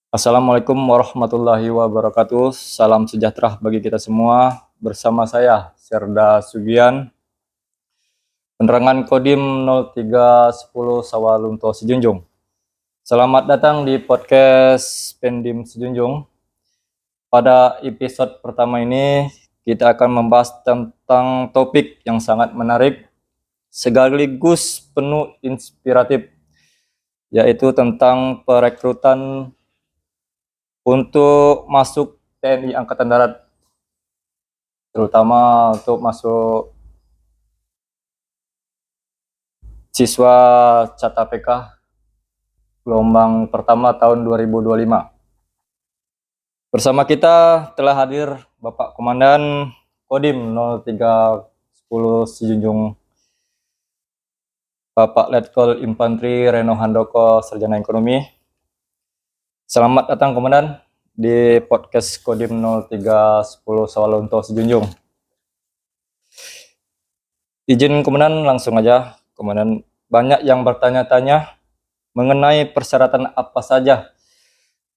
Assalamualaikum warahmatullahi wabarakatuh. Salam sejahtera bagi kita semua. Bersama saya, Serda Sugian, penerangan Kodim 0310 Sawalunto Sejunjung. Selamat datang di podcast Pendim Sejunjung. Pada episode pertama ini, kita akan membahas tentang topik yang sangat menarik, sekaligus penuh inspiratif, yaitu tentang perekrutan untuk masuk TNI Angkatan Darat, terutama untuk masuk siswa CATA-PK gelombang pertama tahun 2025. Bersama kita telah hadir Bapak Komandan Kodim 0310 Sejunjung, Bapak Letkol Infantri Reno Handoko, Sarjana Ekonomi. Selamat datang Komandan di podcast Kodim 0310 Sawalunto Sejunjung. Izin Komandan langsung aja. Komandan, banyak yang bertanya-tanya mengenai persyaratan apa saja,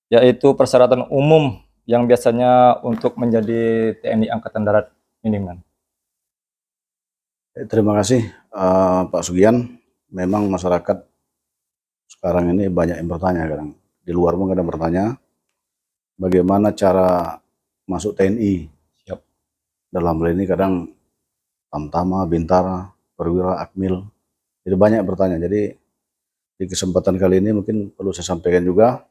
yaitu persyaratan umum yang biasanya untuk menjadi TNI Angkatan Darat ini, Man. Terima kasih Pak Sugian. Memang masyarakat sekarang ini banyak yang bertanya, kadang di luar pun kadang bertanya bagaimana cara masuk TNI. Siap. Dalam hal ini kadang Tamtama, Bintara, Perwira, Akmil. Jadi banyak bertanya. Jadi di kesempatan kali ini mungkin perlu saya sampaikan juga,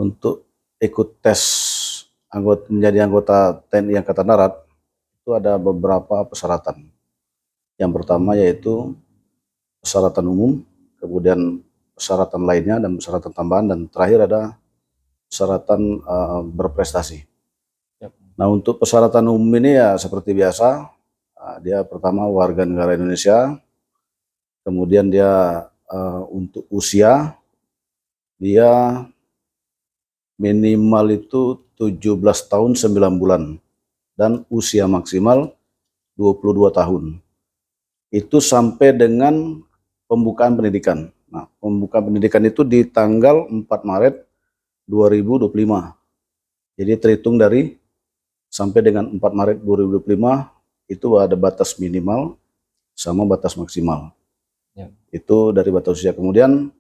untuk ikut tes menjadi anggota TNI Angkatan Darat itu ada beberapa persyaratan. Yang pertama yaitu persyaratan umum, kemudian persyaratan lainnya dan persyaratan tambahan, dan terakhir ada persyaratan berprestasi. Yep. Nah, untuk persyaratan umum ini ya seperti biasa, dia pertama warga negara Indonesia, kemudian dia untuk usia dia minimal itu 17 tahun 9 bulan dan usia maksimal 22 tahun. Itu sampai dengan pembukaan pendidikan. Nah, pembukaan pendidikan itu di tanggal 4 Maret 2025. Jadi terhitung dari sampai dengan 4 Maret 2025 itu ada batas minimal sama batas maksimal. Ya. Itu dari batas usia. Kemudian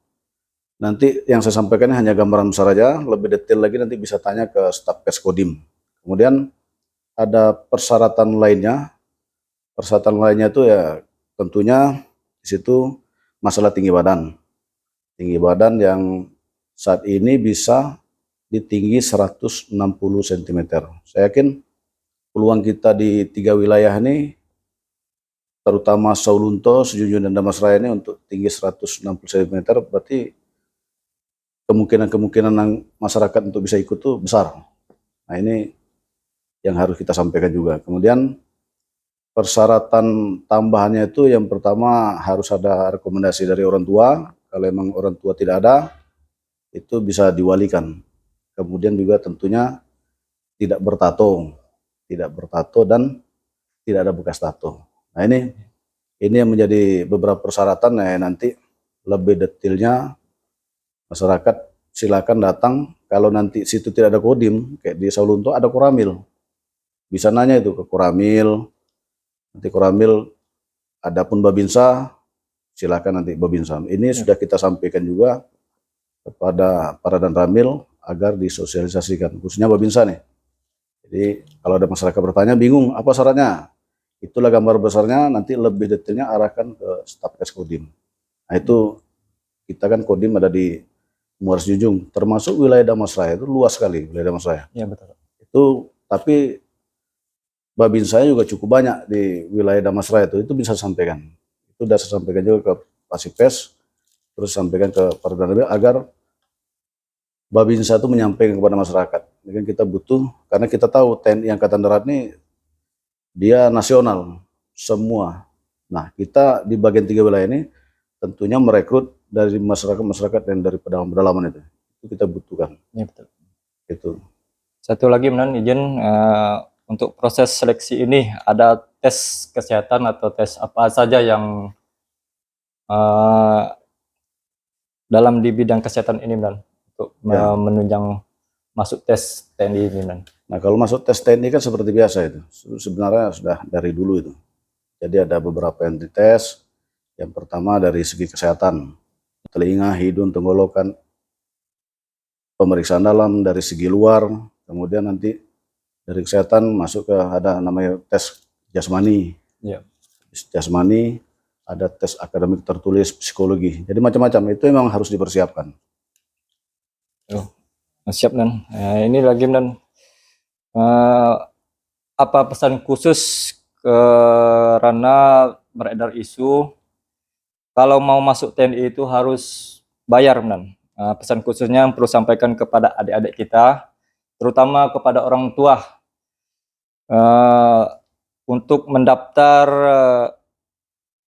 nanti yang saya sampaikan hanya gambaran besar saja, lebih detail lagi nanti bisa tanya ke staf Kodim. Kemudian ada persyaratan lainnya. Persyaratan lainnya itu ya tentunya di situ masalah tinggi badan. Tinggi badan yang saat ini bisa di tinggi 160 cm. Saya yakin peluang kita di 3 wilayah ini, terutama Sawalunto, Sejunjung, dan Damasraya ini untuk tinggi 160 cm, berarti kemungkinan masyarakat untuk bisa ikut itu besar. Nah, ini yang harus kita sampaikan juga. Kemudian persyaratan tambahannya itu yang pertama harus ada rekomendasi dari orang tua. Kalau memang orang tua tidak ada, itu bisa diwalikan. Kemudian juga tentunya tidak bertato dan tidak ada bekas tato. Nah, ini yang menjadi beberapa persyaratan. Nah, nanti lebih detailnya masyarakat silakan datang. Kalau nanti situ tidak ada Kodim, kayak di Sawalunto ada Koramil, bisa nanya itu ke Koramil. Nanti Koramil, adapun Babinsa silakan nanti Babinsa. Ini sudah kita sampaikan juga kepada para dan Ramil agar disosialisasikan, khususnya Babinsa nih. Jadi kalau ada masyarakat bertanya bingung apa syaratnya, itulah gambar besarnya, nanti lebih detailnya arahkan ke staf Kodim. Nah, itu kita kan Kodim ada di Muara Sejunjung, termasuk wilayah Damasraya, itu luas sekali wilayah Damasraya. Iya, betul. Itu tapi Babinsa juga cukup banyak di wilayah Damasraya, itu bisa sampaikan. Itu sudah saya sampaikan juga ke Pasipes, terus sampaikan ke para dan agar Babinsa itu menyampaikan kepada masyarakat. Ini kan kita butuh, karena kita tahu TNI Angkatan Darat ini dia nasional semua. Nah, kita di bagian 3 wilayah ini tentunya merekrut dari masyarakat yang dari pedalaman itu kita butuhkan. Iya, betul. Itu. Satu lagi, Man, izin untuk proses seleksi ini ada tes kesehatan atau tes apa saja yang dalam di bidang kesehatan ini, Man? untuk Ya. menunjang masuk tes TNI ini Nan. Nah, kalau masuk tes TNI kan seperti biasa itu. Sebenarnya sudah dari dulu itu. Jadi ada beberapa yang dites. Yang pertama dari segi kesehatan, telinga, hidung, tenggorokan, pemeriksaan dalam dari segi luar, kemudian nanti dari kesehatan masuk ke ada namanya tes jasmani. Ya. Jasmani, ada tes akademik tertulis, psikologi. Jadi macam-macam itu memang harus dipersiapkan. Siap Nan. Nah, ini lagi Nan. Apa pesan khusus karena beredar isu kalau mau masuk TNI itu harus bayar Nan. Pesan khususnya yang perlu sampaikan kepada adik-adik kita, terutama kepada orang tua, untuk mendaftar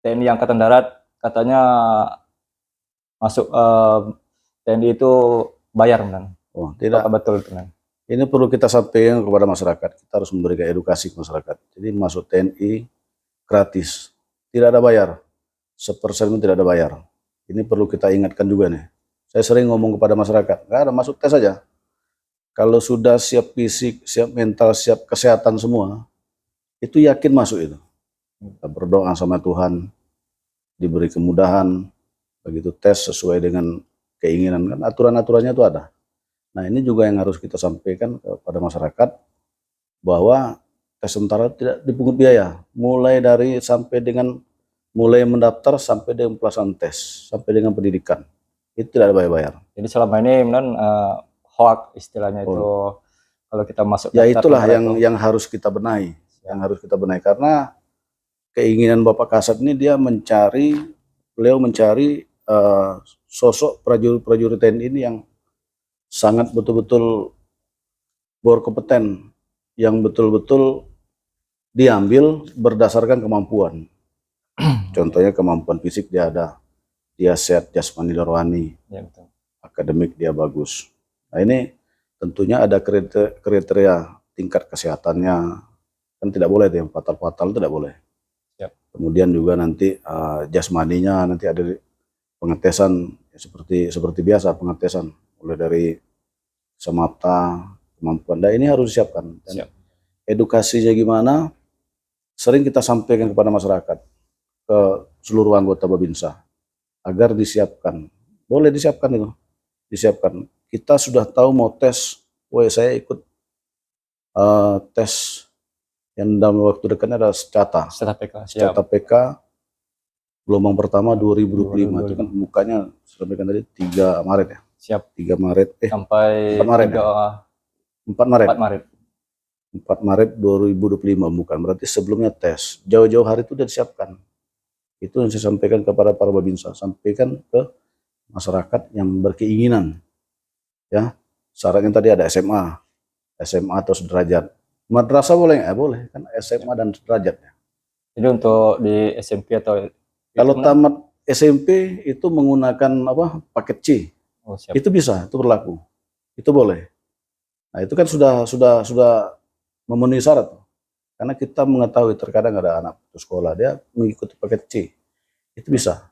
TNI Angkatan Darat, katanya masuk TNI itu bayar Nan. Oh, tidak. Apakah betul itu Nan? Ini perlu kita sampaikan kepada masyarakat. Kita harus memberikan edukasi ke masyarakat. Jadi masuk TNI gratis, tidak ada bayar. 1% pun tidak ada bayar. Ini perlu kita ingatkan juga nih. Saya sering ngomong kepada masyarakat, nggak ada, masuk tes aja. Kalau sudah siap fisik, siap mental, siap kesehatan semua, itu yakin masuk itu. Kita berdoa sama Tuhan, diberi kemudahan, begitu tes sesuai dengan keinginan, kan aturan-aturannya itu ada. Nah, ini juga yang harus kita sampaikan kepada masyarakat, bahwa tes sementara tidak dipungut biaya, mulai mendaftar sampai dengan pelaksanaan tes, sampai dengan pendidikan, itu tidak ada bayar-bayar. Jadi selama ini Nan hoax istilahnya itu kalau kita masuk Ya daftar itulah tentara itu. yang harus kita benahi, karena keinginan Bapak Kasat ini beliau mencari sosok prajurit TNI ini yang sangat betul-betul berkompeten, yang betul-betul diambil berdasarkan kemampuan. Contohnya kemampuan fisik dia ada, dia sehat jasmani dan rohani, Ya, betul. akademik dia bagus. Nah, ini tentunya ada kriteria tingkat kesehatannya, kan tidak boleh yang fatal-fatal, tidak boleh. Yep. Kemudian juga nanti jasmaninya nanti ada pengetesan seperti biasa, pengetesan mulai dari semata, kemampuan. Nah, ini harus disiapkan. Dan Siap. edukasinya gimana, sering kita sampaikan kepada masyarakat, ke seluruh anggota Babinsa, agar disiapkan. Boleh disiapkan itu, disiapkan. Kita sudah tahu mau tes, saya ikut tes yang dalam waktu dekatnya ada SCATA. SCATA PK, gelombang pertama 2025, itu kan bukanya sampaikan tadi 3 Maret ya. Siap. 3 Maret sampai 4 Maret. 4 Maret. 4 Maret. 4 Maret 2025 bukan, berarti sebelumnya tes. Jauh-jauh hari itu sudah disiapkan. Itu yang saya sampaikan kepada para Babinsa, sampaikan ke masyarakat yang berkeinginan. Ya, syaratnya tadi ada SMA atau sederajat. Madrasah boleh nggak? Boleh, kan SMA dan sederajat. Jadi untuk di SMP atau kalau tamat SMP itu menggunakan paket C. Oh, siap. Itu bisa, itu berlaku. Itu boleh. Nah, itu kan sudah memenuhi syarat. Karena kita mengetahui terkadang ada anak putus sekolah, dia mengikuti paket C. Itu bisa.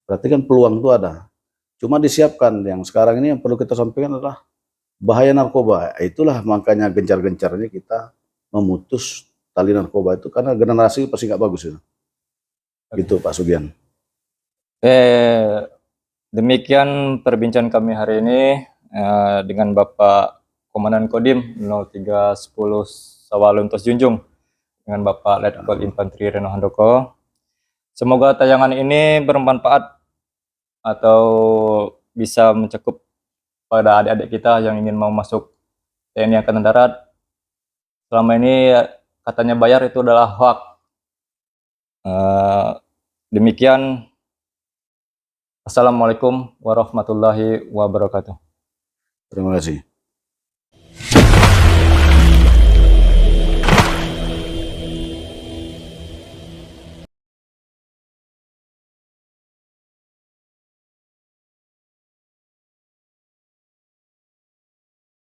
Berarti kan peluang itu ada. Cuma disiapkan. Yang sekarang ini yang perlu kita sampaikan adalah bahaya narkoba. Itulah makanya gencar-gencarnya kita memutus tali narkoba itu, karena generasi pasti nggak bagus itu. Gitu Pak Sugian. Demikian perbincangan kami hari ini dengan Bapak Komandan Kodim 0310 Sawaluntos Junjung dengan Bapak Letkol Infanteri Reno Handoko. Semoga tayangan ini bermanfaat atau bisa mencakup pada adik-adik kita yang ingin mau masuk TNI Angkatan Darat. Selama ini katanya bayar itu adalah hoax. Demikian. Assalamualaikum warahmatullahi wabarakatuh. Terima kasih.